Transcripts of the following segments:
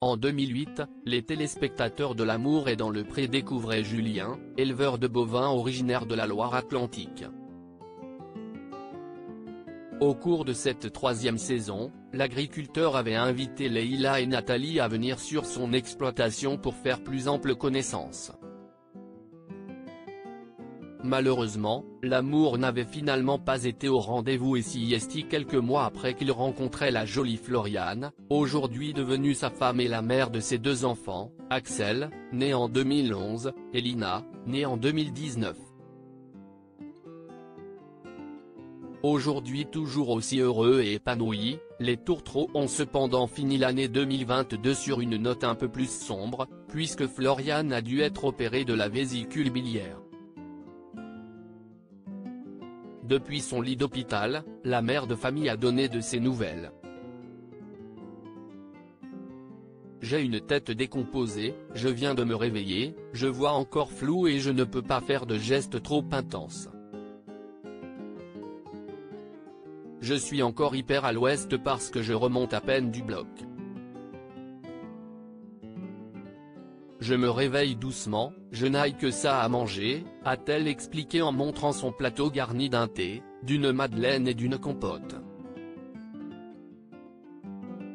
En 2008, les téléspectateurs de L'amour est dans le pré découvraient Julien, éleveur de bovins originaire de la Loire-Atlantique. Au cours de cette troisième saison, l'agriculteur avait invité Leïla et Nathalie à venir sur son exploitation pour faire plus ample connaissance. Malheureusement, L'amour n'avait finalement pas été au rendez-vous et s'y est quelques mois après qu'il rencontrait la jolie Floriane, aujourd'hui devenue sa femme et la mère de ses deux enfants, Axel, né en 2011, et Lina, née en 2019. Aujourd'hui toujours aussi heureux et épanouis, les tourtereaux ont cependant fini l'année 2022 sur une note un peu plus sombre, puisque Floriane a dû être opérée de la vésicule biliaire. Depuis son lit d'hôpital, la mère de famille a donné de ses nouvelles. J'ai une tête décomposée, je viens de me réveiller, je vois encore flou et je ne peux pas faire de gestes trop intenses. Je suis encore hyper à l'ouest parce que je remonte à peine du bloc. Je me réveille doucement, je n'aille que ça à manger, a-t-elle expliqué en montrant son plateau garni d'un thé, d'une madeleine et d'une compote.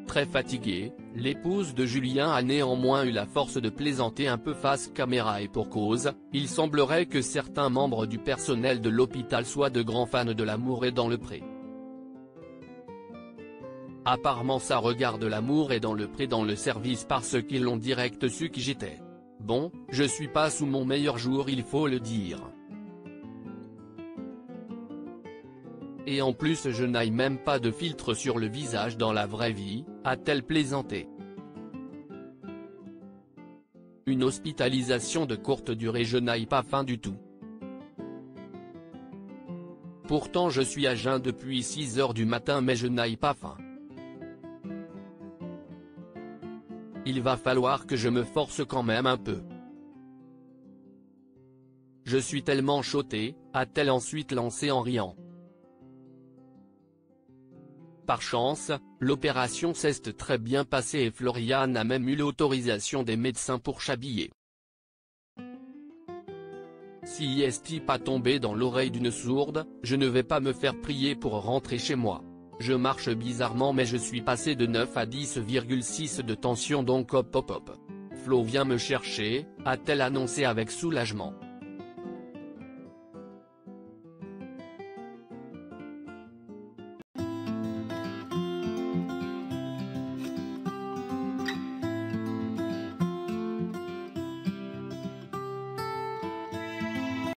Très fatiguée, l'épouse de Julien a néanmoins eu la force de plaisanter un peu face caméra et pour cause, il semblerait que certains membres du personnel de l'hôpital soient de grands fans de L'amour est dans le pré. Apparemment ça regarde L'amour est dans le pré dans le service parce qu'ils l'ont direct su qui j'étais. Bon, je suis pas sous mon meilleur jour il faut le dire. Et en plus je n'aille même pas de filtre sur le visage dans la vraie vie, a-t-elle plaisanté. Une hospitalisation de courte durée je n'aille pas faim du tout. Pourtant je suis à jeun depuis 6 heures du matin mais je n'aille pas faim. Il va falloir que je me force quand même un peu. Je suis tellement chauté, a-t-elle ensuite lancé en riant. Par chance, l'opération s'est très bien passée et Floriane a même eu l'autorisation des médecins pour s'habiller. Si est pas tombé dans l'oreille d'une sourde, je ne vais pas me faire prier pour rentrer chez moi. Je marche bizarrement mais je suis passé de 9 à 10,6 de tension donc hop hop hop. Flo vient me chercher, a-t-elle annoncé avec soulagement.